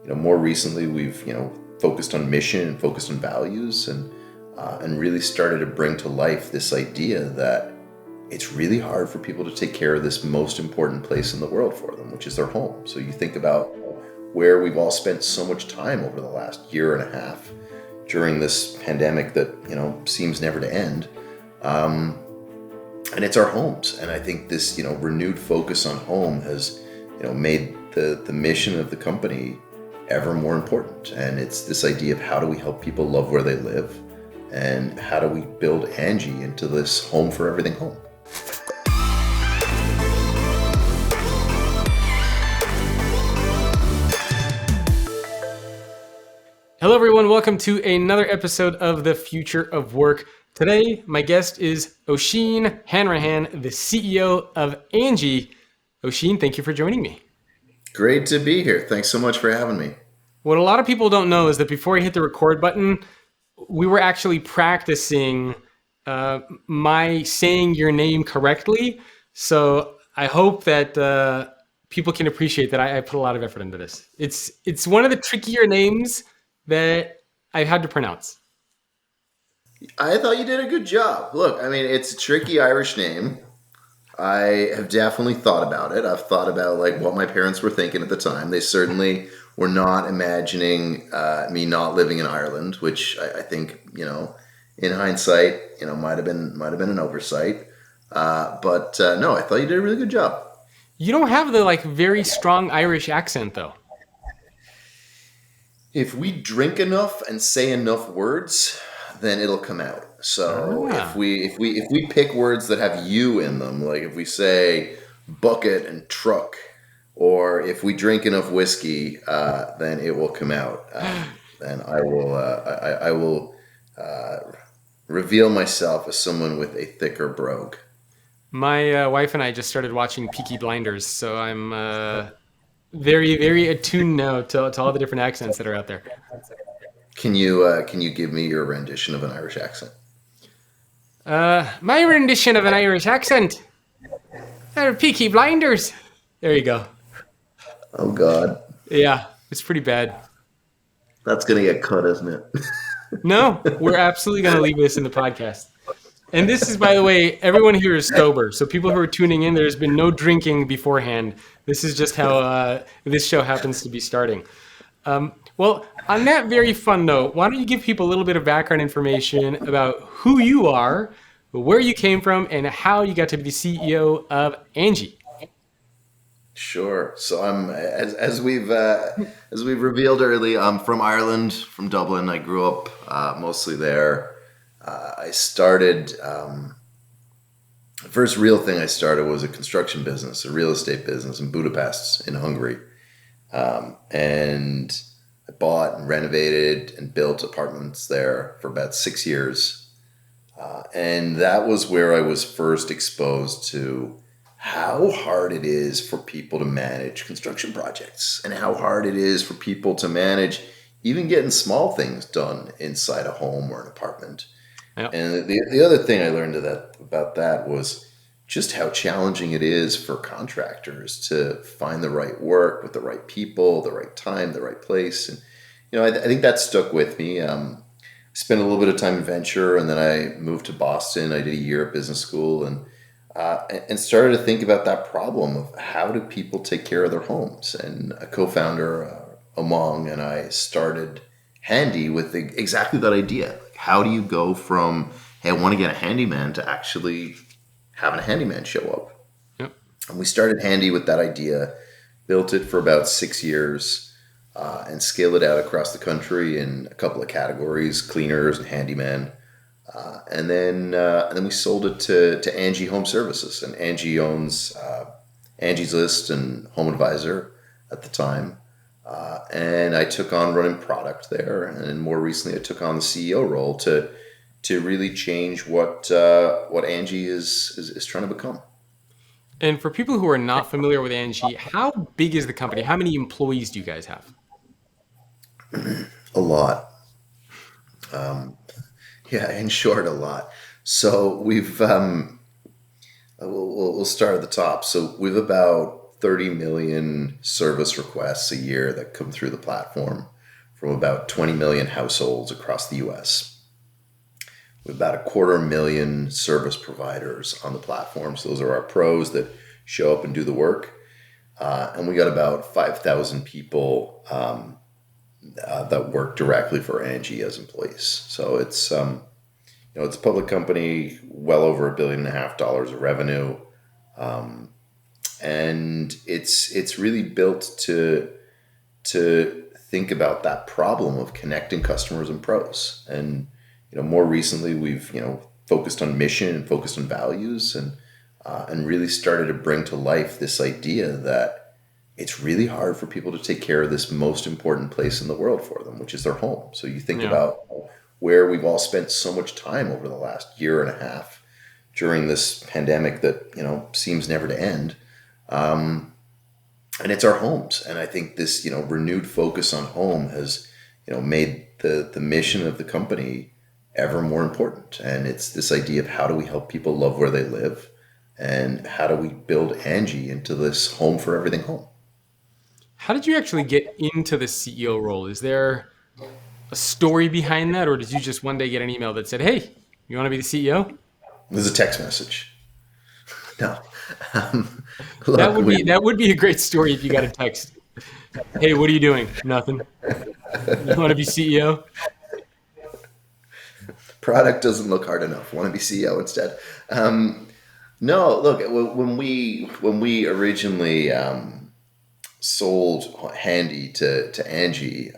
More recently, we've focused on mission and focused on values, and really started to bring to life this idea that it's really hard for people to take care of this most important place in the world for them, which is their home. So you think about where we've all spent so much time over the last year and a half during this pandemic that seems never to end, and it's our homes. And I think this renewed focus on home has made the mission of the company ever more important. And it's this idea of how do we help people love where they live, and how do we build Angi into this home for everything home. Hello, everyone. Welcome to another episode of The Future of Work. Today, my guest is Oisin Hanrahan, the CEO of Angi. Oisin, thank you for joining me. Great to be here. Thanks so much for having me. What a lot of people don't know is that before I hit the record button, we were actually practicing my saying your name correctly. So I hope that people can appreciate that I put a lot of effort into this. It's one of the trickier names that I've had to pronounce. I thought you did a good job. Look, I mean, it's a tricky Irish name. I have definitely thought about it. I've thought about what my parents were thinking at the time. They certainly were not imagining me not living in Ireland, which I think, in hindsight, might have been an oversight. But no, I thought you did a really good job. You don't have the very strong Irish accent, though. If we drink enough and say enough words, then it'll come out. So if we pick words that have you in them, like if we say bucket and truck, or if we drink enough whiskey, then it will come out. Then I will reveal myself as someone with a thicker brogue. My wife and I just started watching Peaky Blinders, so I'm very, very attuned now to all the different accents that are out there. Can you give me your rendition of an Irish accent? My rendition of an Irish accent. Peaky Blinders. There you go. Oh God. Yeah, it's pretty bad. That's gonna get cut, isn't it? No, we're absolutely gonna leave this in the podcast. And this is, by the way, everyone here is sober. So people who are tuning in, there's been no drinking beforehand. This is just how this show happens to be starting. Well, on that very fun note, why don't you give people a little bit of background information about who you are, where you came from, and how you got to be the CEO of Angi? Sure. So I'm as we've revealed early, I'm from Ireland, from Dublin. I grew up mostly there. I started, the first real thing I started was a construction business, a real estate business in Budapest in Hungary. And I bought and renovated and built apartments there for about 6 years. And that was where I was first exposed to how hard it is for people to manage construction projects, and how hard it is for people to manage even getting small things done inside a home or an apartment. Yep. And the other thing I learned about that was just how challenging it is for contractors to find the right work with the right people, the right time, the right place. And, I think that stuck with me. Spent a little bit of time in venture, and then I moved to Boston. I did a year at business school, and started to think about that problem of how do people take care of their homes. And a co-founder, Omong, and I started Handy with exactly that idea. How do you go from, hey, I want to get a handyman, to actually having a handyman show up? Yep. And we started Handy with that idea, built it for about 6 years, and scaled it out across the country in a couple of categories, cleaners and handyman. And then we sold it to Angi Home Services. And Angi owns Angie's List and Home Advisor at the time. And I took on running product there, and then more recently I took on the CEO role to really change what Angi is trying to become. And for people who are not familiar with Angi, how big is the company? How many employees do you guys have? A lot. Yeah, in short, a lot. So we've we'll start at the top. So we've about 30 million service requests a year that come through the platform from about 20 million households across the US. We have about 250,000 service providers on the platform. So those are our pros that show up and do the work. And we got about 5,000 people that work directly for Angi as employees. So it's it's a public company, well over $1.5 billion of revenue, and it's really built to think about that problem of connecting customers and pros. And more recently, we've focused on mission and focused on values, and really started to bring to life this idea that it's really hard for people to take care of this most important place in the world for them, which is their home. So you think about where we've all spent so much time over the last year and a half during this pandemic that seems never to end, and it's our homes. And I think this renewed focus on home has made the mission of the company ever more important. And it's this idea of how do we help people love where they live, and how do we build Angi into this home for everything home. How did you actually get into the CEO role? Is there a story behind that, or did you just one day get an email that said, "Hey, you want to be the CEO?" There's a text message. No, Look, that would be a great story if you got a text. "Hey, what are you doing?" "Nothing." "You want to be CEO?" Product doesn't look hard enough. Want to be CEO instead? No, look, when we originally sold Handy to Angi,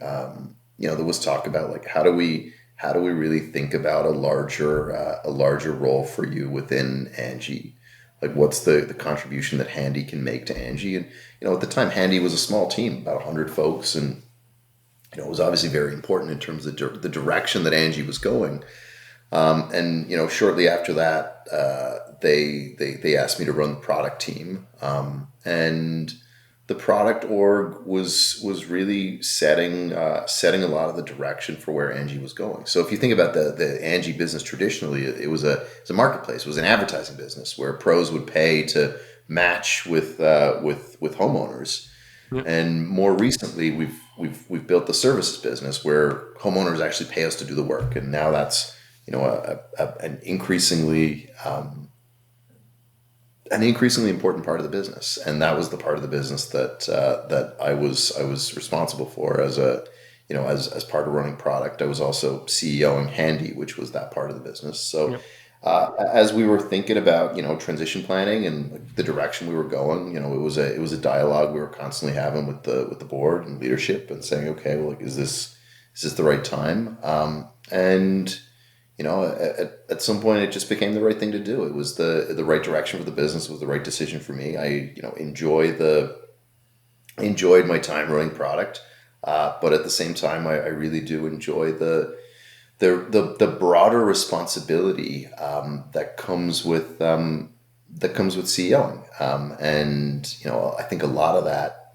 there was talk about like how do we really think about a larger role for you within Angi? Like what's the contribution that Handy can make to Angi? And at the time, Handy was a small team, about 100 folks, and it was obviously very important in terms of the direction that Angi was going. And shortly after that, they asked me to run the product team, and the product org was really setting a lot of the direction for where Angi was going. So if you think about the Angi business traditionally, it was a marketplace. It was an advertising business where pros would pay to match with homeowners. Yep. And more recently, we've built the services business where homeowners actually pay us to do the work, and now that's an increasingly important part of the business. And that was the part of the business that I was responsible for as part of running product. I was also CEOing Handy, which was that part of the business. So yep. As we were thinking about transition planning and the direction we were going, it was a dialogue we were constantly having with the board and leadership, and saying, okay, well, is this the right time? And at some point it just became the right thing to do. It was the right direction for the business. It was the right decision for me. I enjoyed my time running product, but at the same time, I really do enjoy the broader responsibility that comes with CEOing. And I think a lot of that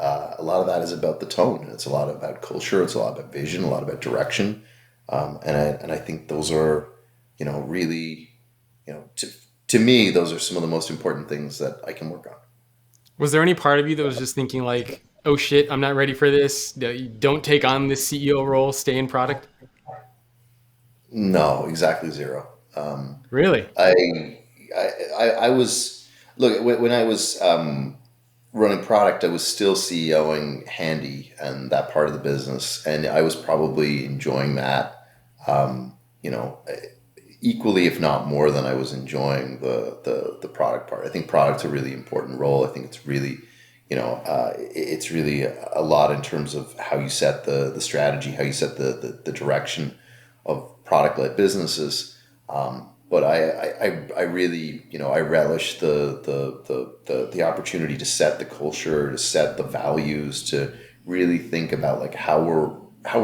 is about the tone. It's a lot about culture. It's a lot about vision. A lot about direction. And I think those are, really, to me, those are some of the most important things that I can work on. Was there any part of you that was just thinking like, oh shit, I'm not ready for this? Don't take on this CEO role, stay in product? No, exactly zero. Really? I was, look, when I was running product, I was still CEOing Handy and that part of the business. And I was probably enjoying that, equally, if not more than I was enjoying the product part. I think product's a really important role. I think it's really, it's really a lot in terms of how you set the strategy, how you set the direction of product-led businesses. But I really, I relish the opportunity to set the culture, to set the values, to really think about like how we're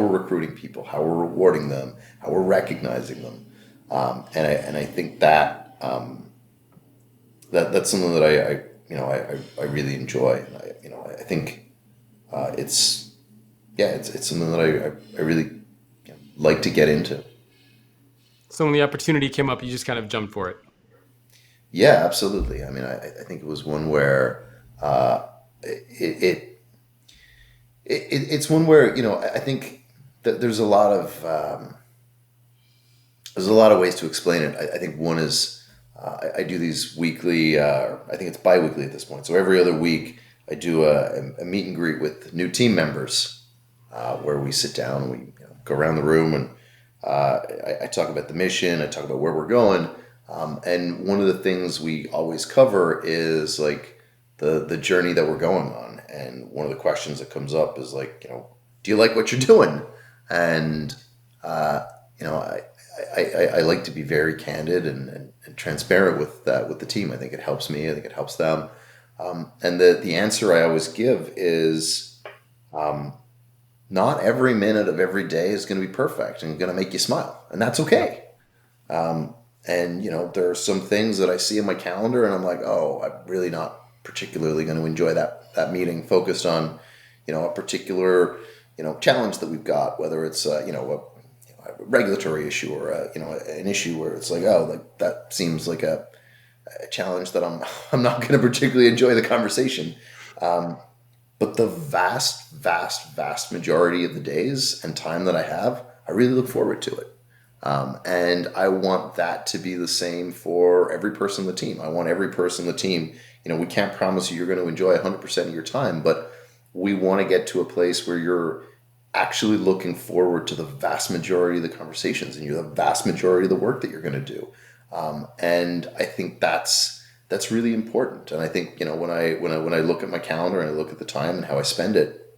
recruiting people, how we're rewarding them, how we're recognizing them. And I think that that's something that I really enjoy. And I think it's something that I really like to get into. So when the opportunity came up, you just kind of jumped for it. Yeah, absolutely. I mean, I think it was one where it, it, it's one where, I think that there's a lot of ways to explain it. I think one is I do these weekly. I think it's biweekly at this point. So every other week, I do a meet and greet with new team members, where we sit down and we go around the room, and I talk about the mission. I talk about where we're going, and one of the things we always cover is like the journey that we're going on. And one of the questions that comes up is like, do you like what you're doing? And I like to be very candid and transparent with that with the team. I think it helps me. I think it helps them. And the answer I always give is, not every minute of every day is going to be perfect and going to make you smile, and that's okay. And there are some things that I see in my calendar, and I'm like, oh, I'm really not particularly going to enjoy that meeting focused on, a particular, challenge that we've got, whether it's a regulatory issue or an issue where it's like, oh, like that seems like a challenge that I'm not going to particularly enjoy the conversation. But the vast majority of the days and time that I have, I really look forward to it. And I want that to be the same for every person on the team. I want every person on the team, we can't promise you're going to enjoy 100% of your time, but we want to get to a place where you're actually looking forward to the vast majority of the conversations and you're the vast majority of the work that you're going to do. And I think that's really important. And I think, when I look at my calendar and I look at the time and how I spend it,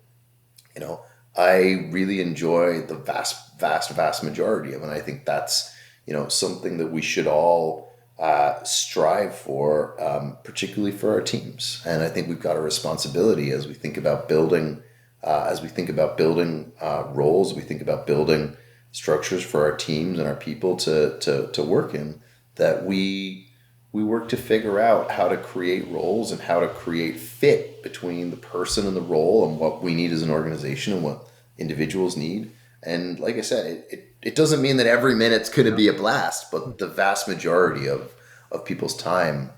I really enjoy the vast majority of it. And I think that's, something that we should all strive for, particularly for our teams. And I think we've got a responsibility as we think about building roles, we think about building structures for our teams and our people to work in, that we work to figure out how to create roles and how to create fit between the person and the role and what we need as an organization and what individuals need. And like I said, it doesn't mean that every minute's going to be a blast, but the vast majority of people's time,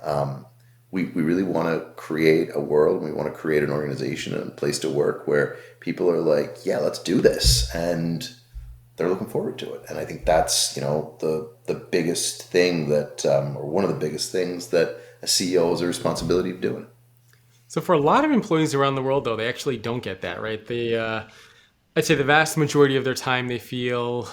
we really want to create a world. We want to create an organization and a place to work where people are like, yeah, let's do this. And they're looking forward to it. And I think that's, the biggest thing that, or one of the biggest things that a CEO has a responsibility of doing. So for a lot of employees around the world, though, they actually don't get that, right? I'd say the vast majority of their time they feel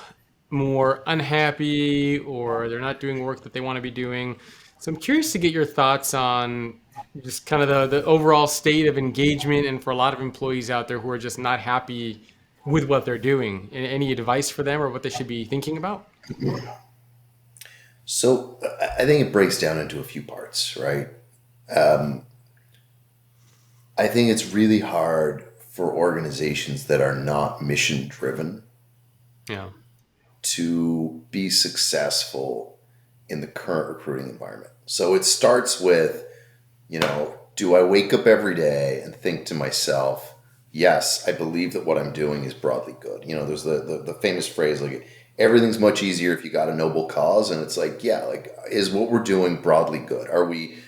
more unhappy or they're not doing work that they want to be doing. So I'm curious to get your thoughts on just kind of the overall state of engagement, and for a lot of employees out there who are just not happy with what they're doing. Any advice for them or what they should be thinking about? So I think it breaks down into a few parts, right? I think it's really hard for organizations that are not mission driven Yeah. to be successful in the current recruiting environment. So it starts with, do I wake up every day and think to myself, yes, I believe that what I'm doing is broadly good. There's the famous phrase, like, everything's much easier if you got a noble cause. And it's like, yeah, like, is what we're doing broadly good? Are we,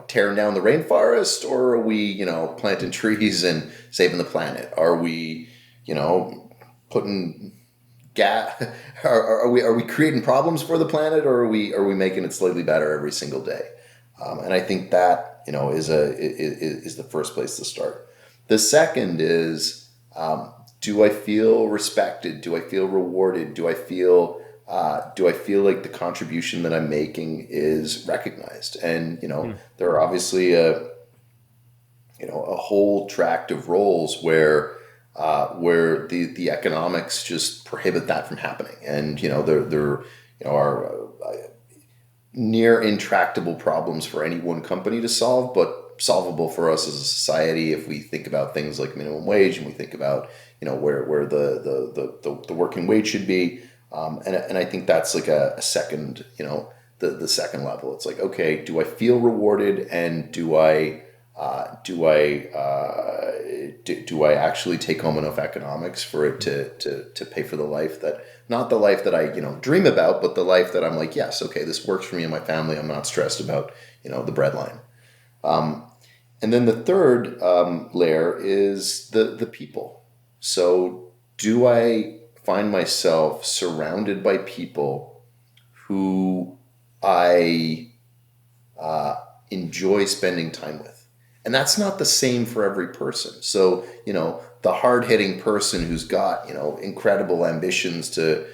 tearing down the rainforest, or are we, planting trees and saving the planet? Are we, putting gas? Are we creating problems for the planet, or are we making it slightly better every single day? And I think that, is the first place to start. The second is, do I feel respected? Do I feel rewarded? Do I feel like the contribution that I'm making is recognized? And there are obviously a whole tract of roles where the economics just prohibit that from happening, and there are near intractable problems for any one company to solve, but solvable for us as a society if we think about things like minimum wage and we think about where the working wage should be, and I think that's like a second, the second level. It's like, okay, do I feel rewarded, and do I actually take home enough economics for it to pay for the life that, not the life that I dream about, but the life that I'm like, yes, okay, this works for me and my family. I'm not stressed about the breadline. And then the third layer is the people. So do I find myself surrounded by people who I enjoy spending time with? And that's not the same for every person. So, the hard-hitting person who's got, incredible ambitions to,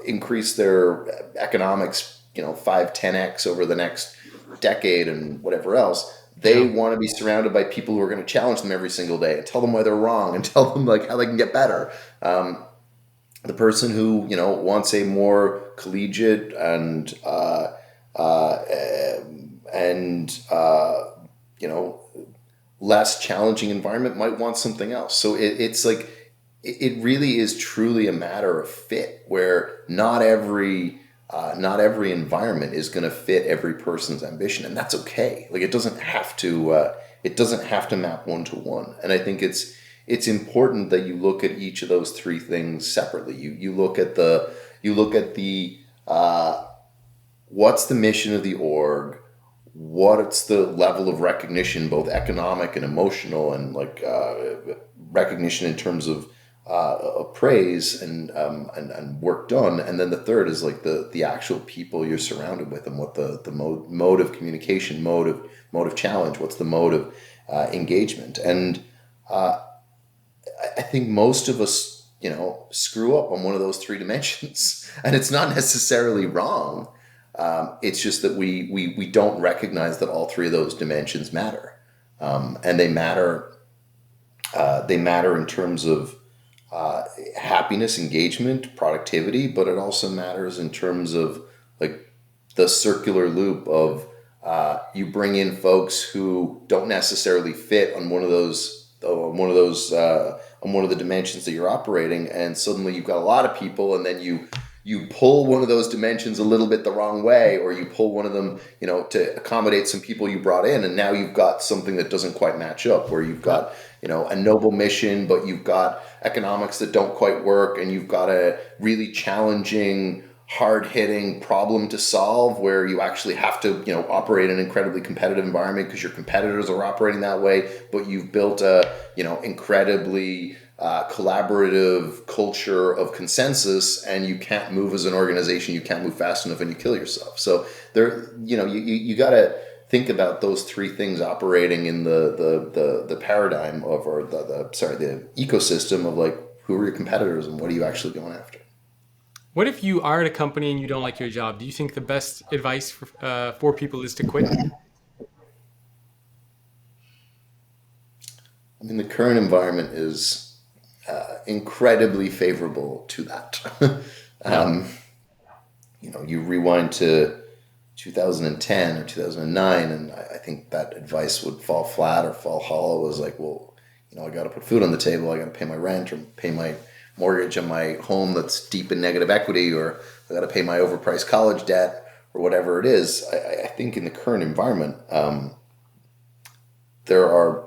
increase their economics, 5, 10x over the next decade and whatever else, they Yeah. want to be surrounded by people who are going to challenge them every single day and tell them why they're wrong and tell them like how they can get better. The person who wants a more collegiate uh, and less challenging environment might want something else. So it's like it really is truly a matter of fit, where not every environment is going to fit every person's ambition, and that's okay. Like it doesn't have to map one to one. And I think it's important that you look at each of those three things separately. You look at the what's the mission of the org, what's the level of recognition, both economic and emotional, and like recognition in terms of praise and work done. And then the third is like the actual people you're surrounded with, and what the mode of communication, mode of challenge, what's the mode of engagement. And I think most of us, screw up on one of those three dimensions, and it's not necessarily wrong. It's just that we don't recognize that all three of those dimensions matter, and they matter. They matter in terms of happiness, engagement, productivity, but it also matters in terms of like the circular loop of you bring in folks who don't necessarily fit on one of the dimensions that you're operating, and suddenly you've got a lot of people, and then you pull one of those dimensions a little bit the wrong way, or you pull one of them, to accommodate some people you brought in, and now you've got something that doesn't quite match up, where you've got, a noble mission, but you've got economics that don't quite work, and you've got a really challenging, hard-hitting problem to solve, where you actually have to, operate in an incredibly competitive environment because your competitors are operating that way, but you've built a, incredibly collaborative culture of consensus, and you can't move as an organization, you can't move fast enough, and you kill yourself. So there, you got to think about those three things operating in the paradigm of, or the ecosystem of like, who are your competitors and what are you actually going after? What if you are at a company and you don't like your job? Do you think the best advice for people is to quit? I mean, the current environment is incredibly favorable to that. Yeah. You rewind to 2010 or 2009, and I think that advice would fall flat or fall hollow. It was like, well, I got to put food on the table. I got to pay my rent or pay my mortgage on my home that's deep in negative equity, or I got to pay my overpriced college debt, or whatever it is. I think in the current environment, there are,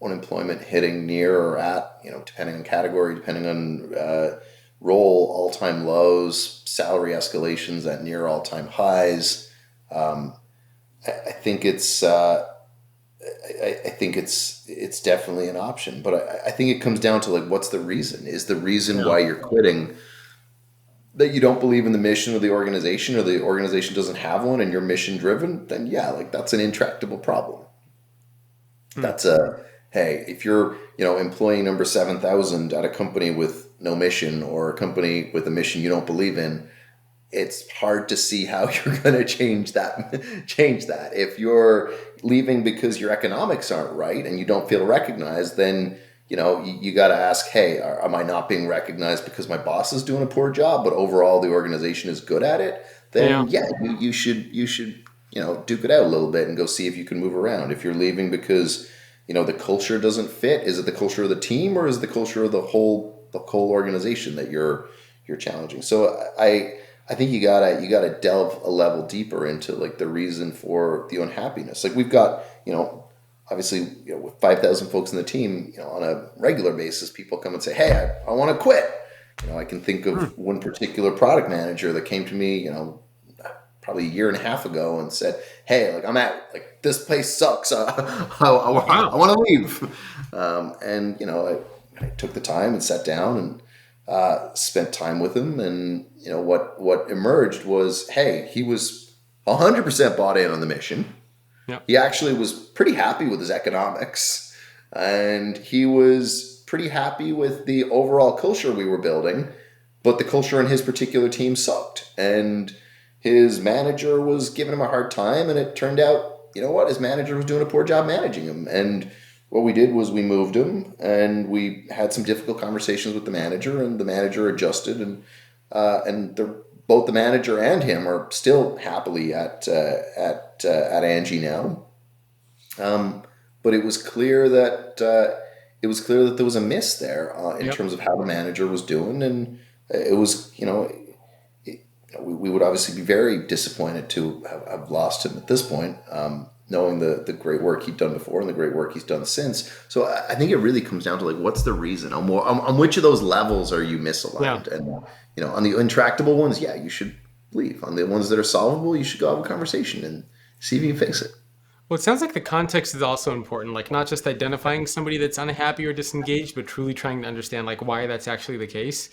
unemployment hitting near or at, depending on category, depending on role, all-time lows, salary escalations at near all-time highs. I think it's it's definitely an option, but I think it comes down to like, what's the reason? Is the reason Yeah. why you're quitting that you don't believe in the mission of the organization, or the organization doesn't have one, and you're mission driven? Then yeah, like that's an intractable problem. Hmm. That's a Hey, if you're employee number 7,000 at a company with no mission, or a company with a mission you don't believe in, it's hard to see how you're going to change that. Change that. If you're leaving because your economics aren't right and you don't feel recognized, then you got to ask, hey, am I not being recognized because my boss is doing a poor job, but overall the organization is good at it? Yeah. Then yeah, you should duke it out a little bit and go see if you can move around. If you're leaving because the culture doesn't fit, is it the culture of the team, or is it the culture of the whole organization that you're challenging? So I think you gotta delve a level deeper into like the reason for the unhappiness. Like we've got, obviously, with 5,000 folks in the team, on a regular basis, people come and say, hey, I want to quit. I can think of one particular product manager that came to me, probably a year and a half ago and said, "Hey, like I'm at like this place sucks. I Wow. want to leave." And I took the time and sat down and spent time with him. And what emerged was, hey, he was 100% bought in on the mission. Yep. He actually was pretty happy with his economics, and he was pretty happy with the overall culture we were building. But the culture in his particular team sucked, and his manager was giving him a hard time. And it turned out, his manager was doing a poor job managing him. And what we did was we moved him, and we had some difficult conversations with the manager, and the manager adjusted, and both the manager and him are still happily at Angi now. But it was clear that there was a miss there in Yep. terms of how the manager was doing, and it was we would obviously be very disappointed to have lost him at this point, knowing the great work he'd done before and the great work he's done since. So I think it really comes down to like, what's the reason? On which of those levels are you misaligned? Yeah. And on the intractable ones, yeah, you should leave. On the ones that are solvable, you should go have a conversation and see if you can fix it. Well, it sounds like the context is also important, like not just identifying somebody that's unhappy or disengaged, but truly trying to understand like why that's actually the case.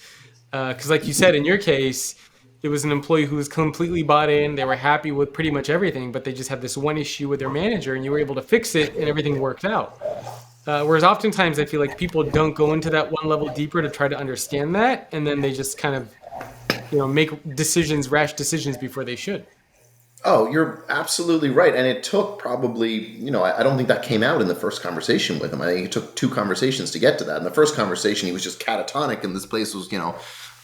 Because like you said, in your case, it was an employee who was completely bought in. They were happy with pretty much everything, but they just had this one issue with their manager, and you were able to fix it, and everything worked out. Whereas oftentimes I feel like people don't go into that one level deeper to try to understand that, and then they just kind of, make rash decisions before they should. Oh, you're absolutely right. And it took probably, I don't think that came out in the first conversation with him. I think it took two conversations to get to that. In the first conversation, he was just catatonic, and this place was,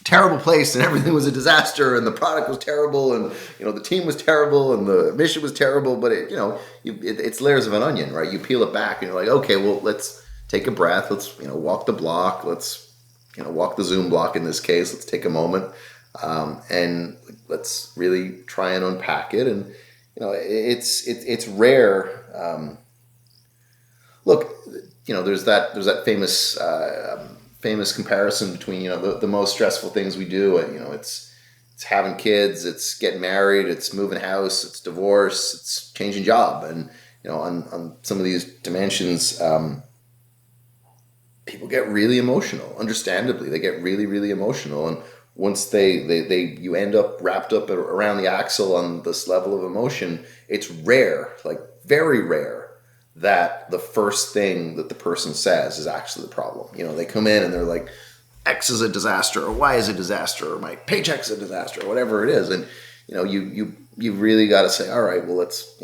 terrible place, and everything was a disaster, and the product was terrible, and the team was terrible, and the mission was terrible. But it's layers of an onion, right? You peel it back, and you're like, okay, well, let's take a breath. Let's walk the block. Let's walk the Zoom block in this case. Let's take a moment, and let's really try and unpack it. And it's rare. Look, there's that famous comparison between the most stressful things we do. It's having kids, it's getting married, it's moving house, it's divorce, it's changing job. And on some of these dimensions, people get really emotional. Understandably, they get really, really emotional. And once you end up wrapped up around the axle on this level of emotion, it's rare, like very rare, that the first thing that the person says is actually the problem. They come in and they're like, X is a disaster, or Y is a disaster, or my paycheck's a disaster, or whatever it is. And you really got to say, all right, well, let's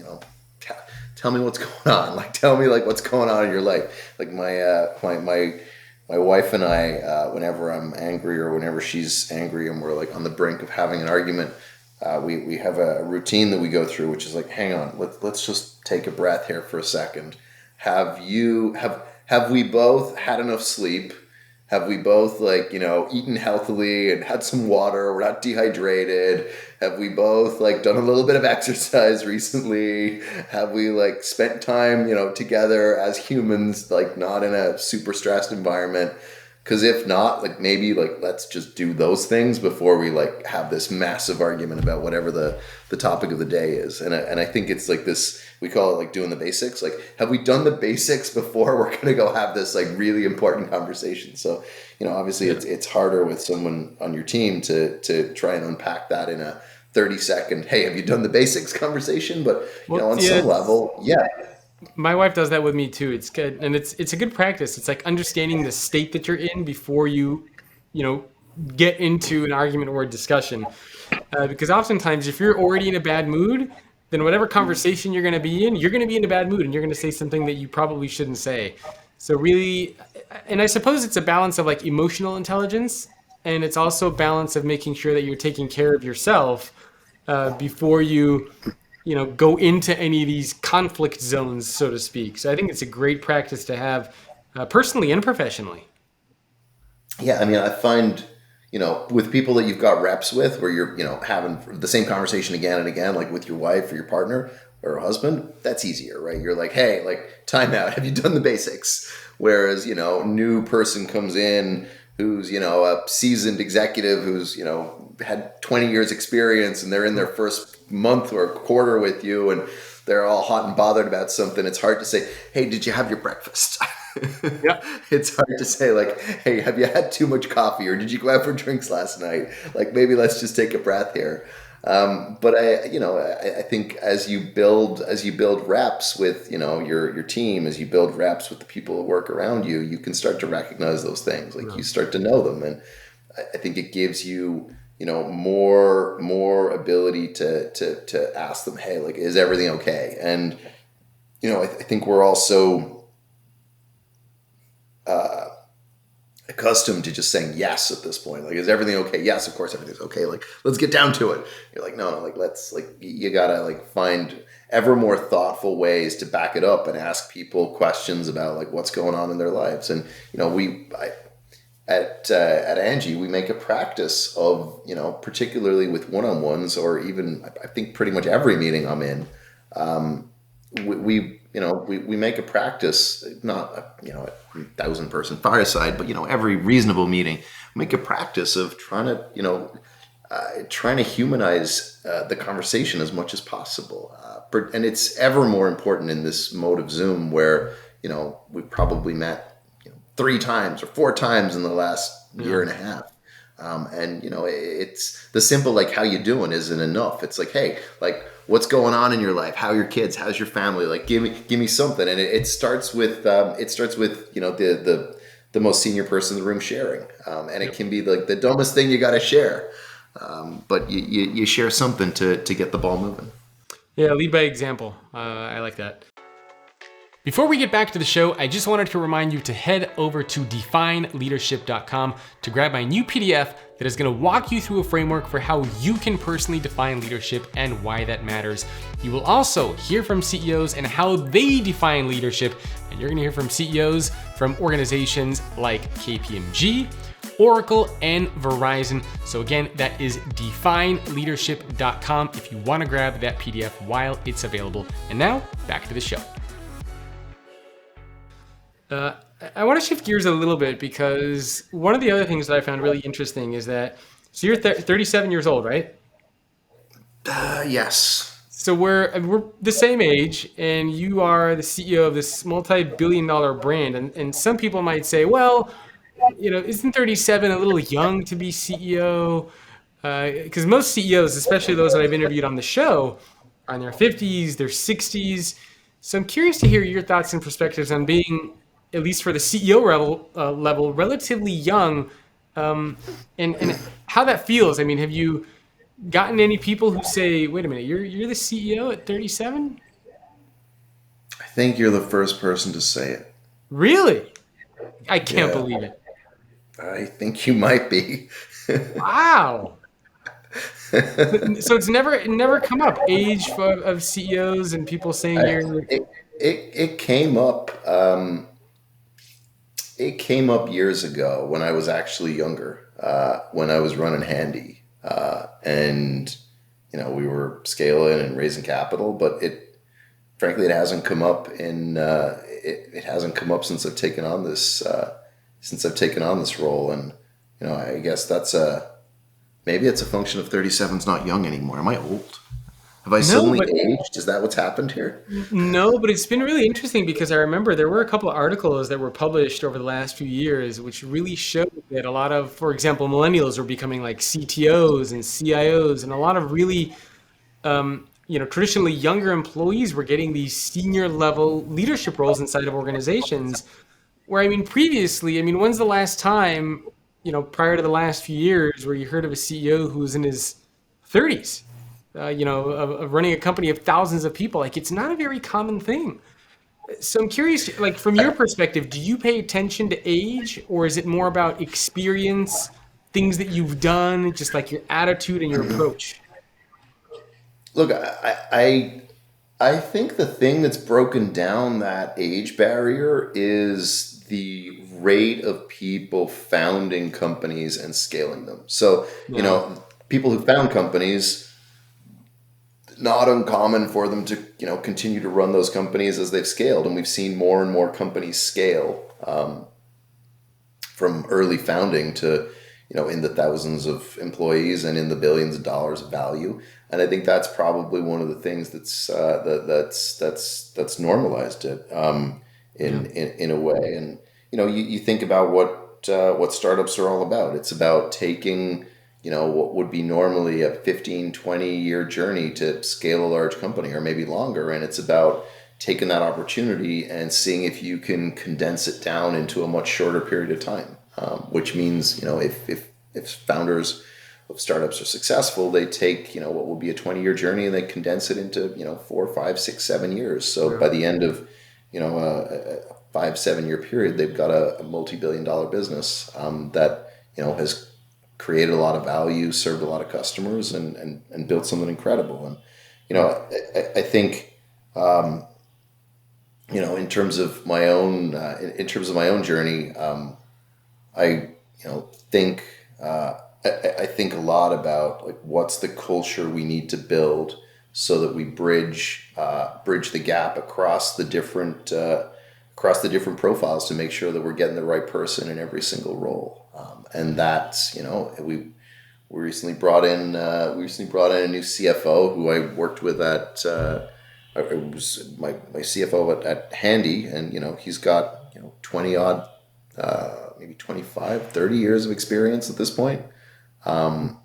tell me what's going on. Like, tell me like what's going on in your life. Like my wife and I, whenever I'm angry or whenever she's angry and we're like on the brink of having an argument, we have a routine that we go through, which is like, hang on, let's just take a breath here for a second. Have we both had enough sleep? Have we both eaten healthily and had some water? We're not dehydrated. Have we both done a little bit of exercise recently? Have we spent time together as humans, not in a super stressed environment? Because if not, maybe let's just do those things before we have this massive argument about whatever the topic of the day is. And I think it's this, we call it doing the basics. Have we done the basics before we're going to go have this really important conversation? So, obviously it's harder with someone on your team to try and unpack that in a 30-second, hey, have you done the basics conversation? But, on some level, yeah. My wife does that with me too. It's good, and it's a good practice. It's like understanding the state that you're in before you get into an argument or a discussion. Because oftentimes, if you're already in a bad mood, then whatever conversation you're going to be in, you're going to be in a bad mood, and you're going to say something that you probably shouldn't say. So really, and I suppose it's a balance of emotional intelligence, and it's also a balance of making sure that you're taking care of yourself before you go into any of these conflict zones, so to speak. So I think it's a great practice to have personally and professionally. Yeah, I mean, I find, with people that you've got reps with, where you're, having the same conversation again and again, like with your wife or your partner or a husband, that's easier, right? You're like, hey, time out. Have you done the basics? Whereas, new person comes in who's, a seasoned executive who's, had 20 years experience, and they're in their first month or quarter with you and they're all hot and bothered about something, it's hard to say, hey, did you have your breakfast? Yeah. It's hard to say, like, hey, have you had too much coffee or did you go out for drinks last night? Like, maybe let's just take a breath here. But I think as you build reps with, your team, as you build reps with the people who work around you, you can start to recognize those things. Like you start to know them. And I think it gives you, more ability to ask them, hey, like, is everything okay? And, I think we're also accustomed to just saying yes at this point. Like, is everything okay? Yes, of course everything's okay. Like, let's get down to it. You're like, no, like, you gotta like find ever more thoughtful ways to back it up and ask people questions about like what's going on in their lives. And, at Angi, we make a practice of, particularly with one-on-ones or even I think pretty much every meeting I'm in, we make a practice, not a 1,000-person fireside, but every reasonable meeting, make a practice of trying to humanize the conversation as much as possible. And it's ever more important in this mode of Zoom where we've probably met 3 times or 4 times in the last year and a half. And it's the simple, like, how you doing isn't enough. It's like, hey, like, what's going on in your life? How are your kids? How's your family? Like, give me something. And it starts with the most senior person in the room sharing. And it can be like the dumbest thing you got to share. But you share something to get the ball moving. Yeah, lead by example. I like that. Before we get back to the show, I just wanted to remind you to head over to defineleadership.com to grab my new PDF that is going to walk you through a framework for how you can personally define leadership and why that matters. You will also hear from CEOs and how they define leadership, and you're going to hear from CEOs from organizations like KPMG, Oracle, and Verizon. So again, that is defineleadership.com if you want to grab that PDF while it's available. And now, back to the show. I want to shift gears a little bit because one of the other things that I found really interesting is that, so you're 37 years old, right? Yes. So we're the same age, and you are the CEO of this multi-billion-dollar brand. And some people might say, well, isn't 37 a little young to be CEO? Because most CEOs, especially those that I've interviewed on the show, are in their 50s, their 60s. So I'm curious to hear your thoughts and perspectives on being, at least for the CEO level, relatively young, and how that feels. I mean, have you gotten any people who say, "Wait a minute, you're the CEO at 37?" I think you're the first person to say it. Really? I can't Yeah. believe it. I think you might be. Wow. So it's never come up, age of CEOs and people saying you're. It came up. It came up years ago when I was actually younger, when I was running Handy, and we were scaling and raising capital. But frankly, it hasn't come up it hasn't come up since I've taken on this role, and I guess maybe it's a function of 37's not young anymore. Am I old? Have I suddenly aged? Is that what's happened here? No, but it's been really interesting because I remember there were a couple of articles that were published over the last few years, which really showed that a lot of, for example, millennials were becoming like CTOs and CIOs, and a lot of really, traditionally younger employees were getting these senior level leadership roles inside of organizations. Where, I mean, previously, when's the last time, prior to the last few years, where you heard of a CEO who was in his 30s? Of running a company of thousands of people. Like, it's not a very common thing. So I'm curious, like, from your perspective, do you pay attention to age, or is it more about experience, things that you've done, just like your attitude and your approach? Look, I think the thing that's broken down that age barrier is the rate of people founding companies and scaling them. So, Yeah. people who found companies, not uncommon for them to continue to run those companies as they've scaled, and we've seen more and more companies scale from early founding to in the thousands of employees and in the billions of dollars of value. And I think that's probably one of the things that's normalized it in a way. And you think about what startups are all about. It's about taking what would be normally a 15, 20-year journey to scale a large company, or maybe longer, and it's about taking that opportunity and seeing if you can condense it down into a much shorter period of time. Which means, if founders of startups are successful, they take, what will be a 20-year journey and they condense it into, 4, 5, 6, 7 years. So by the end of, a 5-7 year period, they've got a multi-billion-dollar business that, has created a lot of value, served a lot of customers, and built something incredible. And, I think, in terms of my own journey, I think I think a lot about like what's the culture we need to build so that we bridge the gap across the different profiles to make sure that we're getting the right person in every single role. And that's we recently brought in a new CFO who I worked with at it was my CFO at Handy, and he's got 20 odd maybe 25, 30 years of experience at this point. And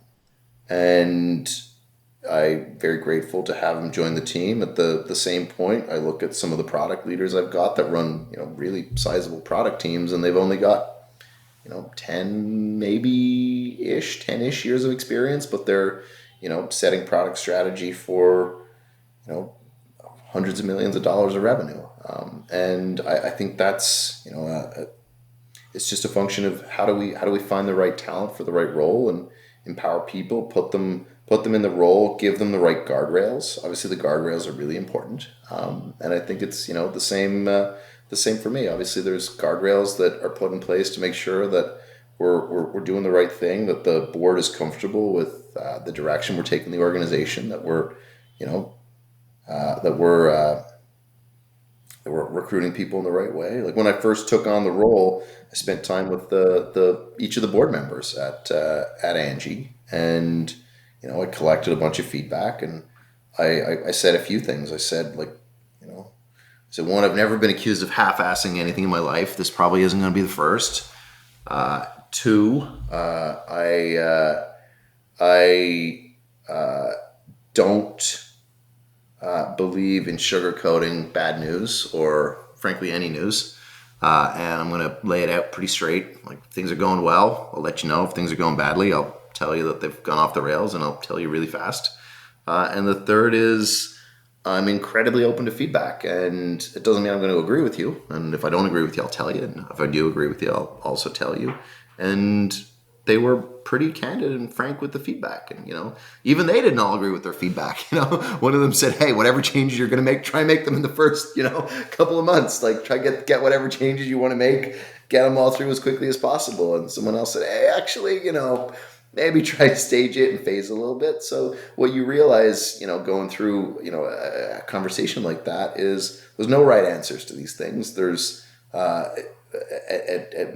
I'm very grateful to have him join the team. At the same point, I look at some of the product leaders I've got that run, really sizable product teams, and they've only got, 10-ish years of experience, but they're, setting product strategy for, hundreds of millions of dollars of revenue. And I think that's, it's just a function of how do we find the right talent for the right role and empower people, put them in the role, give them the right guardrails. Obviously, the guardrails are really important, and I think it's the same for me. Obviously, there's guardrails that are put in place to make sure that we're doing the right thing, that the board is comfortable with the direction we're taking the organization, that we're we're recruiting people in the right way. Like when I first took on the role, I spent time with each of the board members at Angi, and I collected a bunch of feedback, and I said a few things. I said one, I've never been accused of half-assing anything in my life. This probably isn't going to be the first. Two, I don't believe in sugarcoating bad news or frankly any news. And I'm going to lay it out pretty straight. Like, if things are going well, I'll let you know. If things are going badly, I'll tell you that they've gone off the rails, and I'll tell you really fast. And the third is I'm incredibly open to feedback, and it doesn't mean I'm going to agree with you. And if I don't agree with you, I'll tell you. And if I do agree with you, I'll also tell you. And they were pretty candid and frank with the feedback. And, even they didn't all agree with their feedback. One of them said, hey, whatever changes you're going to make, try and make them in the first, couple of months. Like, try get whatever changes you want to make, get them all through as quickly as possible. And someone else said, hey, actually, maybe try to stage it and phase a little bit. So what you realize, going through, a conversation like that is there's no right answers to these things. There's,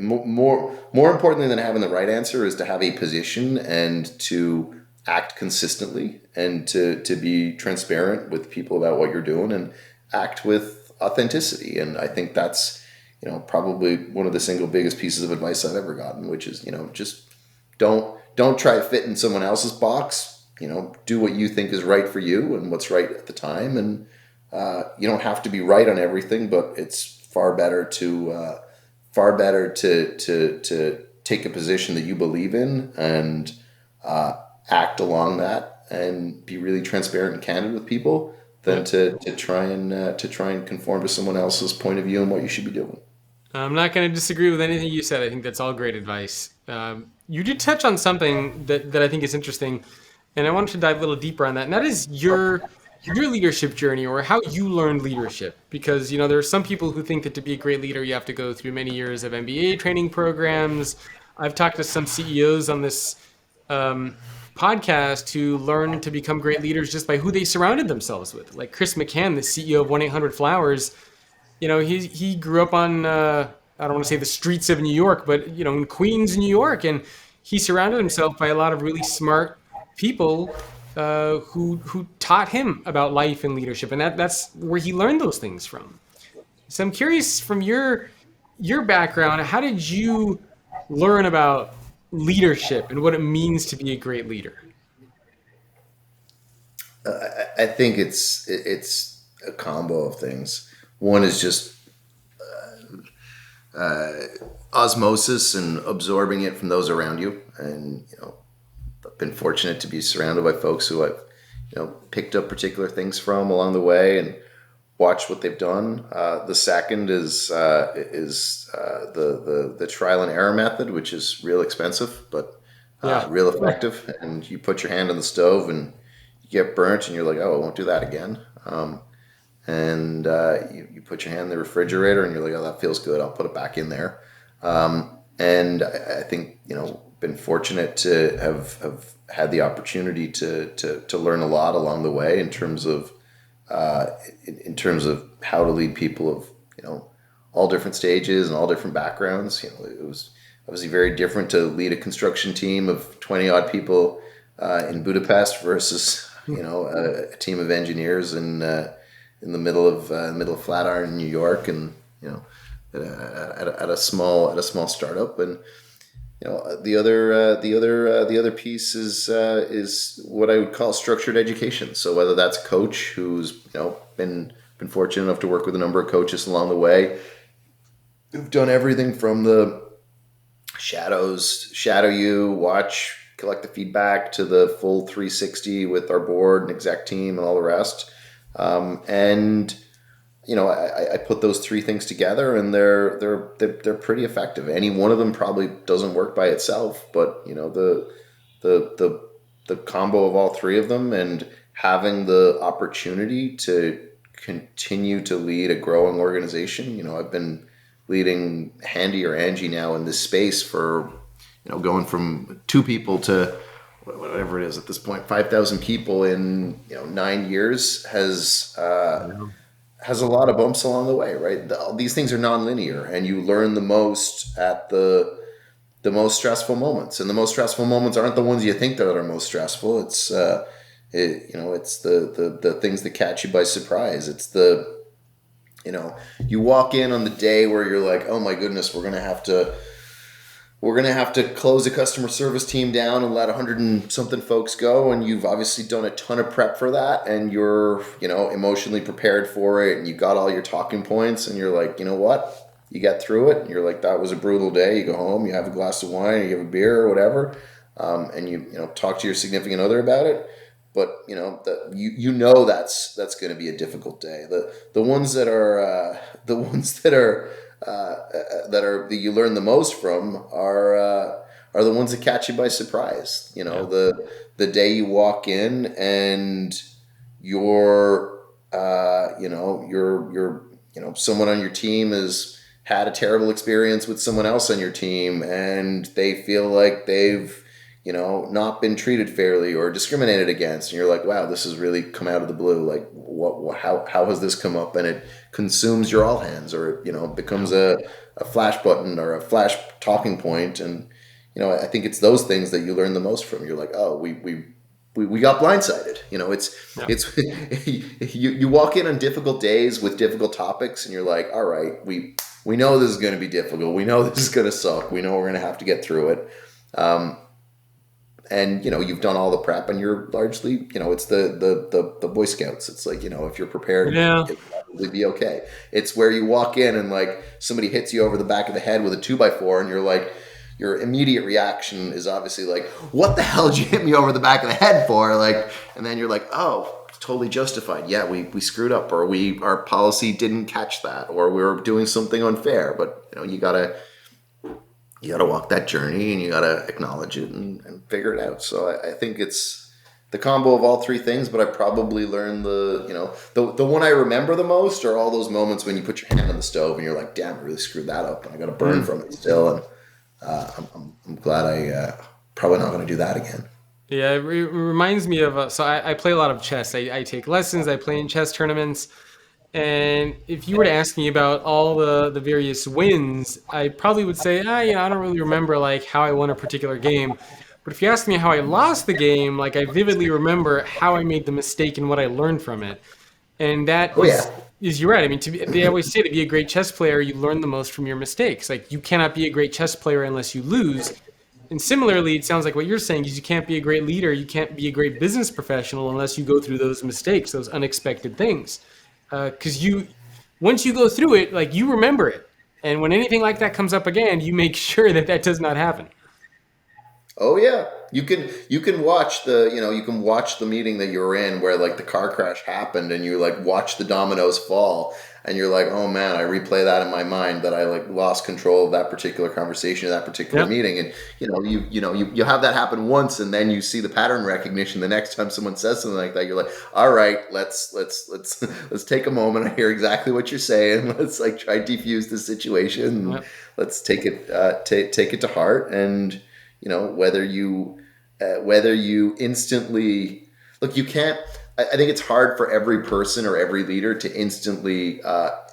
more importantly than having the right answer is to have a position and to act consistently and to be transparent with people about what you're doing and act with authenticity. And I think that's, probably one of the single biggest pieces of advice I've ever gotten, which is, just don't try to fit in someone else's box. Do what you think is right for you and what's right at the time. And you don't have to be right on everything, but it's far better to take a position that you believe in and act along that and be really transparent and candid with people than to try and conform to someone else's point of view and what you should be doing. I'm not going to disagree with anything you said. I think that's all great advice. You did touch on something that I think is interesting, and I wanted to dive a little deeper on that. And that is your leadership journey, or how you learned leadership. Because there are some people who think that to be a great leader, you have to go through many years of MBA training programs. I've talked to some CEOs on this podcast who learn to become great leaders just by who they surrounded themselves with. Like Chris McCann, the CEO of 1-800-Flowers. He grew up on I don't want to say the streets of New York, but in Queens, New York, and he surrounded himself by a lot of really smart people who taught him about life and leadership, and that's where he learned those things from. So I'm curious, from your background, how did you learn about leadership and what it means to be a great leader? I think it's a combo of things. One is just osmosis and absorbing it from those around you, and I've been fortunate to be surrounded by folks who I've picked up particular things from along the way and watched what they've done. The second is the trial and error method, which is real expensive but Yeah. real effective. And you put your hand on the stove and you get burnt, and you're like, oh, I won't do that again. And you put your hand in the refrigerator, and you're like, oh, that feels good. I'll put it back in there. And I think been fortunate to have had the opportunity to learn a lot along the way in terms of how to lead people of all different stages and all different backgrounds. It was obviously very different to lead a construction team of 20 odd people in Budapest versus a team of engineers in the middle of Flatiron, New York, and at a small startup. And the other piece is what I would call structured education. So whether that's a coach who's been fortunate enough to work with a number of coaches along the way who've done everything from the shadow you, watch, collect the feedback, to the full 360 with our board and exec team and all the rest. And I put those three things together, and they're pretty effective. Any one of them probably doesn't work by itself, but the combo of all three of them, and having the opportunity to continue to lead a growing organization. I've been leading Handy or Angi now in this space for going from 2 people to whatever it is at this point, 5,000 people in 9 years has a lot of bumps along the way, right? These things are nonlinear, and you learn the most at the most stressful moments, and the most stressful moments aren't the ones you think that are most stressful. It's it's the things that catch you by surprise. It's you walk in on the day where you're like, oh my goodness, we're gonna have to close a customer service team down and let 100 and something folks go. And you've obviously done a ton of prep for that, and you're, emotionally prepared for it, and you got all your talking points, and you're like, you know what? You get through it, and you're like, that was a brutal day. You go home, you have a glass of wine, you have a beer or whatever. And you talk to your significant other about it. But that's going to be a difficult day. The ones that are that you learn the most from are the ones that catch you by surprise. The day you walk in and you're someone on your team has had a terrible experience with someone else on your team, and they feel like they've not been treated fairly or discriminated against, and you're like, wow, this has really come out of the blue. Like, how has this come up? And it consumes your all hands, or it becomes a flash button or a flash talking point. And I think it's those things that you learn the most from. You're like, oh, we got blindsided. It's you walk in on difficult days with difficult topics, and you're like, all right, we know this is going to be difficult. We know this is going to suck. We know we're going to have to get through it. And you've done all the prep, and you're largely it's the Boy Scouts. It's like, if you're prepared, Yeah. it'll probably be okay. It's where you walk in and like somebody hits you over the back of the head with a 2x4, and you're like, your immediate reaction is obviously like, what the hell did you hit me over the back of the head for? Like, and then you're like, oh, totally justified. Yeah, we screwed up, or our policy didn't catch that, or we were doing something unfair. But you gotta walk that journey, and you gotta acknowledge it and figure it out. So I think it's the combo of all three things. But I probably learned the one I remember the most are all those moments when you put your hand on the stove and you're like, damn, I really screwed that up, and I got a burn from it still. And I'm glad I probably not going to do that again. Yeah, it reminds me of so I play a lot of chess. I take lessons. I play in chess tournaments, And if you were to ask me about all the various wins, I probably would say, I don't really remember like how I won a particular game. But if you ask me how I lost the game, like I vividly remember how I made the mistake and what I learned from it. And that Oh yeah. is you're right. I mean, they always say to be a great chess player, you learn the most from your mistakes. Like you cannot be a great chess player unless you lose. And similarly, it sounds like what you're saying is you can't be a great leader, you can't be a great business professional unless you go through those mistakes, those unexpected things. Because once you go through it, like you remember it, and when anything like that comes up again, you make sure that that does not happen. Oh yeah, you can watch the meeting that you were in where like the car crash happened and you like watch the dominoes fall and you're like, oh man, I replay that in my mind that I like lost control of that particular conversation, that particular Yep. meeting, and you have that happen once and then you see the pattern recognition the next time someone says something like that. You're like, all right, let's let's take a moment. I hear exactly what you're saying. Let's like try to defuse the situation and Yep. let's take it take it to heart. And whether you instantly look, you can't. I think it's hard for every person or every leader to instantly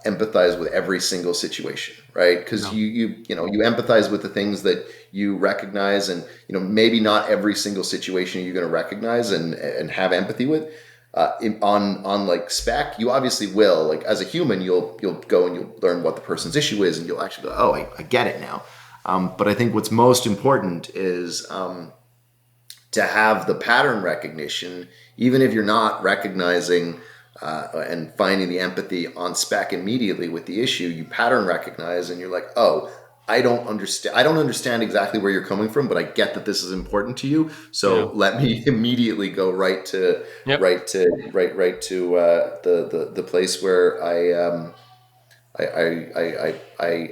empathize with every single situation, right? Because No. you empathize with the things that you recognize, and maybe not every single situation you're going to recognize and have empathy with. On like spec, you obviously will. Like as a human, you'll go and you'll learn what the person's issue is, and you'll actually go, oh, I get it now. But I think what's most important is to have the pattern recognition, even if you're not recognizing and finding the empathy on spec immediately with the issue. You pattern recognize, and you're like, oh. I don't understand. I don't understand exactly where you're coming from, but I get that this is important to you. So Yeah. let me immediately go Yep. right to the place where I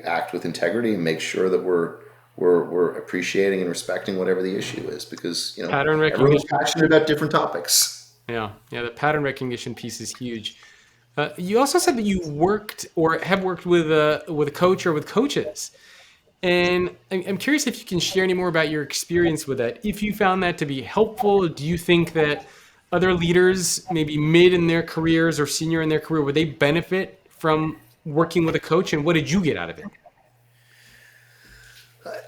act with integrity and make sure that we're appreciating and respecting whatever the issue is, because Pattern everyone's recognition. passionate about different topics. Yeah. Yeah. The pattern recognition piece is huge. You also said that you worked or have worked with a coach or with coaches. And I'm curious if you can share any more about your experience with that. If you found that to be helpful, do you think that other leaders, maybe mid in their careers or senior in their career, would they benefit from working with a coach? And what did you get out of it?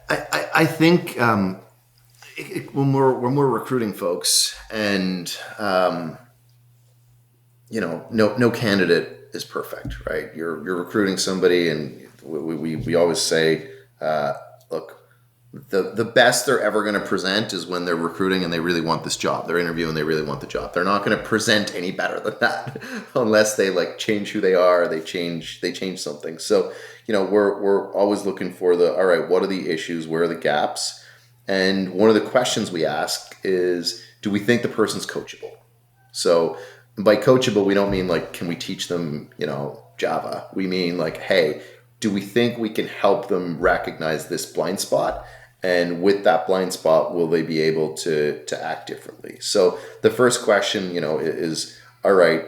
I think when we're recruiting folks, and no candidate is perfect, right? You're recruiting somebody, and we always say, look, the best they're ever going to present is when they're recruiting and they really want this job. They're interviewing, they really want the job. They're not going to present any better than that unless they like change who they are. They change something. So we're always looking for the all right. What are the issues? Where are the gaps? And one of the questions we ask is, do we think the person's coachable? So by coachable, we don't mean like, can we teach them, Java? We mean like, hey, do we think we can help them recognize this blind spot? And with that blind spot, will they be able to act differently? So the first question, is, all right,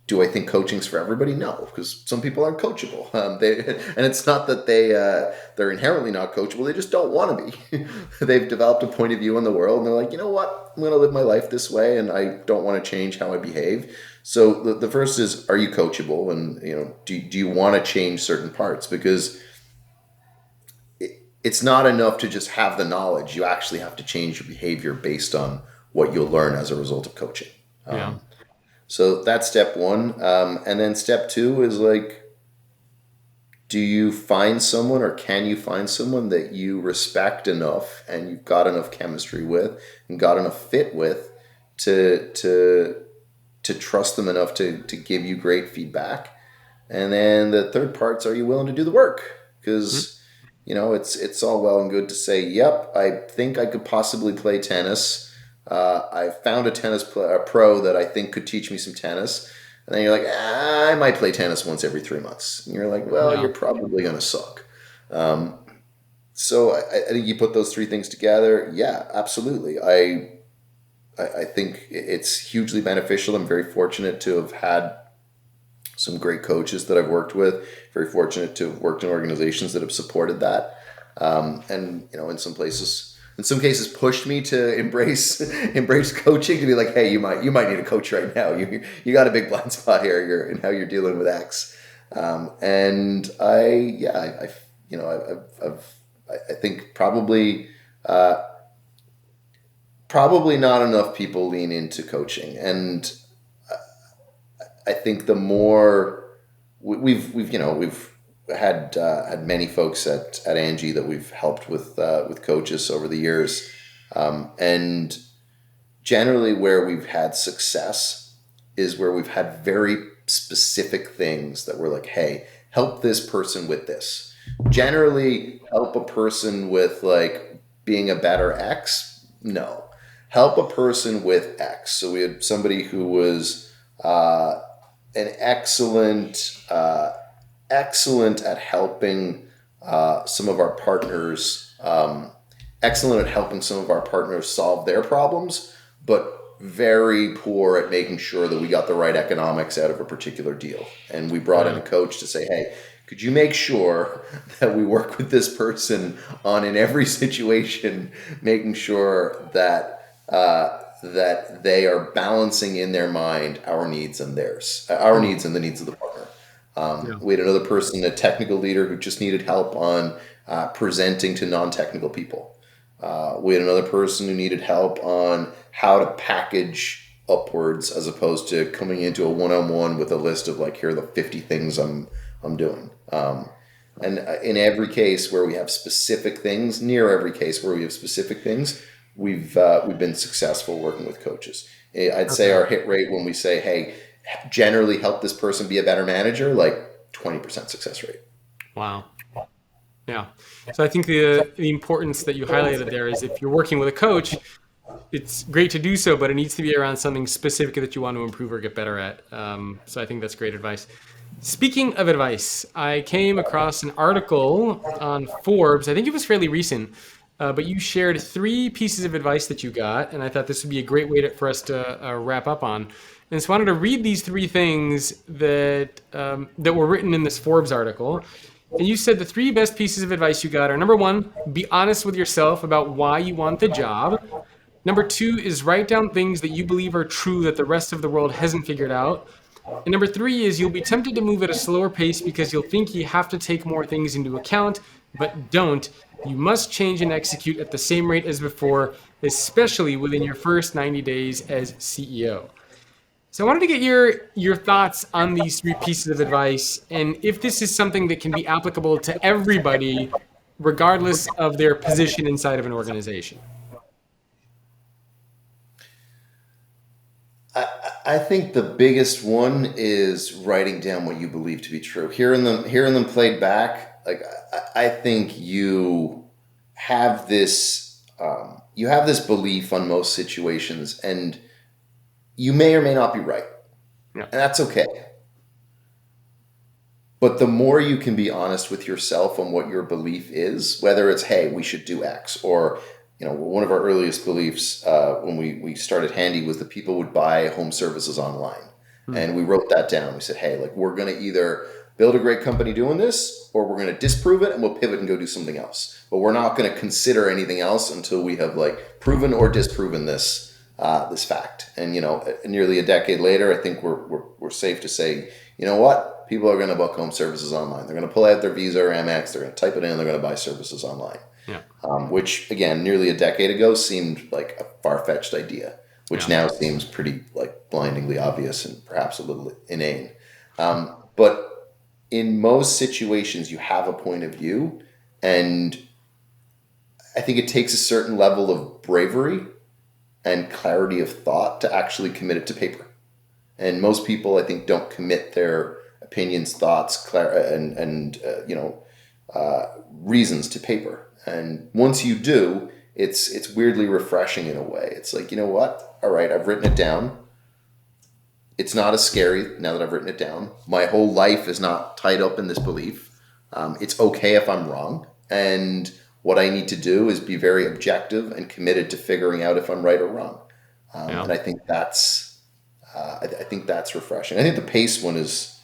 do I think coaching's for everybody? No, because some people aren't coachable. And it's not that they're inherently not coachable. They just don't want to be. They've developed a point of view in the world, and they're like, you know what? I'm going to live my life this way, and I don't want to change how I behave. So the first is, are you coachable? And do you want to change certain parts? Because it's not enough to just have the knowledge. You actually have to change your behavior based on what you'll learn as a result of coaching. Yeah. So that's step one. And then step two is like, do you find someone, or can you find someone that you respect enough and you've got enough chemistry with and got enough fit with to trust them enough to give you great feedback? And then the third part's, are you willing to do the work? Because it's all well and good to say, yep, I think I could possibly play tennis. I found a a pro that I think could teach me some tennis. And then you're like, I might play tennis once every 3 months. And you're like, well, Yeah. you're probably going to suck. So I think you put those three things together. Yeah, absolutely. I think it's hugely beneficial. I'm very fortunate to have had some great coaches that I've worked with. Very fortunate to have worked in organizations that have supported that. And in some places, in some cases pushed me to embrace coaching, to be like, hey, you might need a coach right now. You got a big blind spot here. You're in how you're dealing with X. And I think probably not enough people lean into coaching, and I think the more we've had many folks at Angi that we've helped with coaches over the years, and generally where we've had success is where we've had very specific things that we're like, hey, help this person with this. Generally, help a person with like being a better X. No, help a person with X. So we had somebody who was an excellent at helping some of our partners, excellent at helping some of our partners solve their problems, but very poor at making sure that we got the right economics out of a particular deal. And we brought in a coach to say, hey, could you make sure that we work with this person on, in every situation, making sure that that they are balancing in their mind our needs and theirs, our needs and the needs of the partner. We had another person, a technical leader, who just needed help on presenting to non-technical people. We had another person who needed help on how to package upwards as opposed to coming into a one-on-one with a list of like, here are the 50 things I'm doing. And in every case where we have specific things, near every case where we have specific things, we've been successful working with coaches. I'd say our hit rate when we say, hey, generally help this person be a better manager, like 20% success rate. Wow. Yeah. So I think the importance that you highlighted there is, if you're working with a coach, it's great to do so, but it needs to be around something specific that you want to improve or get better at. So I think that's great advice. Speaking of advice, I came across an article on Forbes. I think it was fairly recent, but you shared 3 pieces of advice that you got, and I thought this would be a great way for us to wrap up on. And so I wanted to read these 3 things that were written in this Forbes article. And you said the 3 best pieces of advice you got are: number 1, be honest with yourself about why you want the job. Number 2 is write down things that you believe are true that the rest of the world hasn't figured out. And number 3 is you'll be tempted to move at a slower pace because you'll think you have to take more things into account, but don't. You must change and execute at the same rate as before, especially within your first 90 days as CEO. So I wanted to get your thoughts on these 3 pieces of advice, and if this is something that can be applicable to everybody, regardless of their position inside of an organization. I think the biggest one is writing down what you believe to be true. Hearing them played back, like I think you have this belief on most situations, and you may or may not be right. Yeah. And that's okay. But the more you can be honest with yourself on what your belief is, whether it's, hey, we should do X, or one of our earliest beliefs when we started Handy was that people would buy home services online. And we wrote that down. We said, hey, like, we're going to either build a great company doing this, or we're going to disprove it and we'll pivot and go do something else. But we're not going to consider anything else until we have like proven or disproven this fact. And nearly a decade later, I think we're safe to say, you know what? People are going to book home services online. They're going to pull out their Visa or Amex. They're going to type it in. They're going to buy services online. Yeah. Which again, nearly a decade ago seemed like a far-fetched idea, which now seems pretty like blindingly obvious and perhaps a little inane. But in most situations, you have a point of view, and I think it takes a certain level of bravery and clarity of thought to actually commit it to paper. And most people, I think, don't commit their opinions, thoughts, and reasons to paper. And once you do, it's weirdly refreshing in a way. It's like, you know what? All right, I've written it down. It's not as scary now that I've written it down. My whole life is not tied up in this belief. It's okay if I'm wrong. And what I need to do is be very objective and committed to figuring out if I'm right or wrong. And I think that's refreshing. I think the pace one is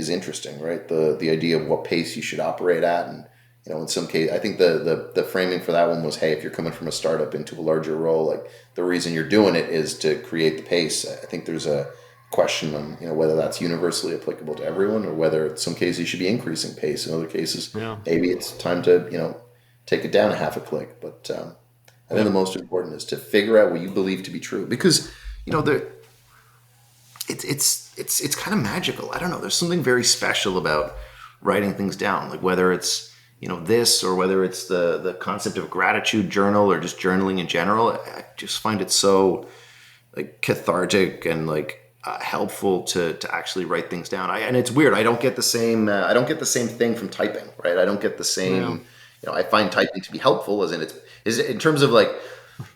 interesting, right? The idea of what pace you should operate at, and In some case, I think the framing for that one was, hey, if you're coming from a startup into a larger role, like the reason you're doing it is to create the pace. I think there's a question on whether that's universally applicable to everyone, or whether in some cases you should be increasing pace. In other cases, maybe it's time to take it down a half a click. But I think the most important is to figure out what you believe to be true, because it's kind of magical. I don't know. There's something very special about writing things down, like whether it's this, or whether it's the concept of gratitude journal, or just journaling in general. I just find it so like cathartic and like helpful to actually write things down. And it's weird. I don't get the same thing from typing, right? I don't get the same. I find typing to be helpful, as in terms of like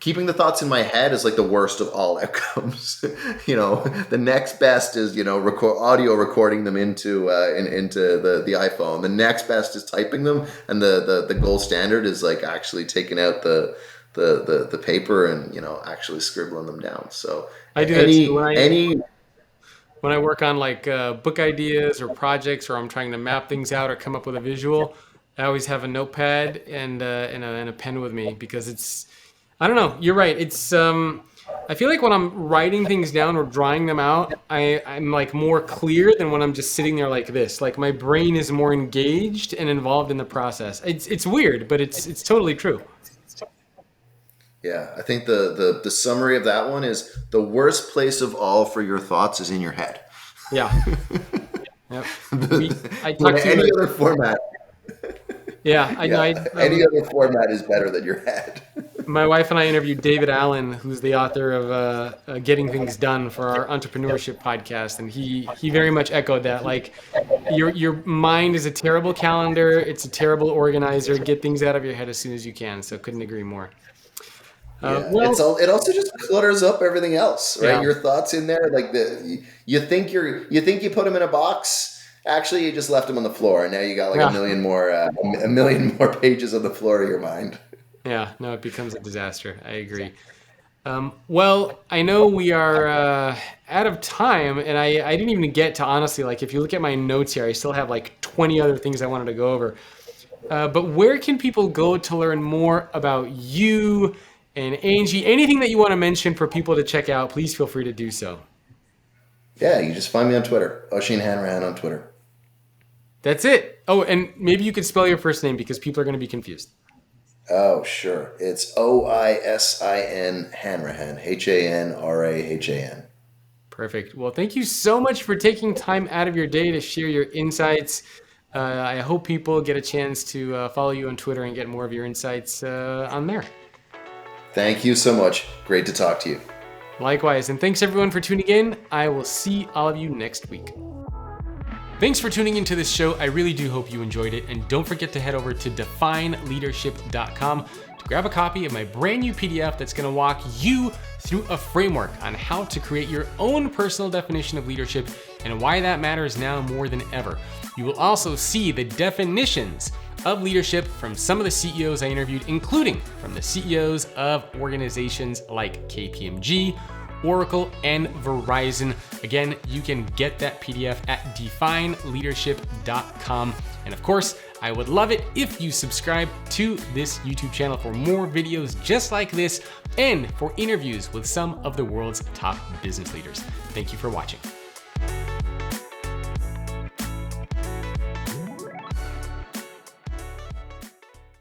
keeping the thoughts in my head is like the worst of all outcomes. The next best is audio recording them into the iPhone. The next best is typing them, and the gold standard is like actually taking out the paper and actually scribbling them down. So I do that too. When I work on like book ideas or projects, or I'm trying to map things out or come up with a visual, I always have a notepad and a pen with me, because I don't know. You're right. I feel like when I'm writing things down or drawing them out, I'm like more clear than when I'm just sitting there like this. Like my brain is more engaged and involved in the process. It's weird, but it's totally true. Yeah, I think the summary of that one is the worst place of all for your thoughts is in your head. Yeah. Yep. Any other format. Yeah, I know. Any other format is better than your head. My wife and I interviewed David Allen, who's the author of Getting Things Done, for our entrepreneurship podcast, and he very much echoed that. Like, your mind is a terrible calendar. It's a terrible organizer. Get things out of your head as soon as you can. So couldn't agree more. It also just clutters up everything else, right? Yeah. Your thoughts in there, like you think you put them in a box. Actually, you just left them on the floor, and now you got like a million more pages on the floor of your mind. Yeah, no, it becomes a disaster. I agree. Well, I know we are out of time, and I didn't even get to, honestly, like if you look at my notes here, I still have like 20 other things I wanted to go over. But where can people go to learn more about you and Angi? Anything that you want to mention for people to check out, please feel free to do so. Yeah, you just find me on Twitter, Oisin Hanrahan on Twitter. That's it. Oh, and maybe you could spell your first name, because people are going to be confused. Oh, sure. It's Oisin Hanrahan, Hanrahan. Perfect. Well, thank you so much for taking time out of your day to share your insights. I hope people get a chance to follow you on Twitter and get more of your insights on there. Thank you so much. Great to talk to you. Likewise. And thanks everyone for tuning in. I will see all of you next week. Thanks for tuning into this show. I really do hope you enjoyed it. And don't forget to head over to defineleadership.com to grab a copy of my brand new PDF that's going to walk you through a framework on how to create your own personal definition of leadership and why that matters now more than ever. You will also see the definitions of leadership from some of the CEOs I interviewed, including from the CEOs of organizations like KPMG, Oracle, and Verizon. Again, you can get that PDF at defineleadership.com. And of course, I would love it if you subscribe to this YouTube channel for more videos just like this, and for interviews with some of the world's top business leaders. Thank you for watching.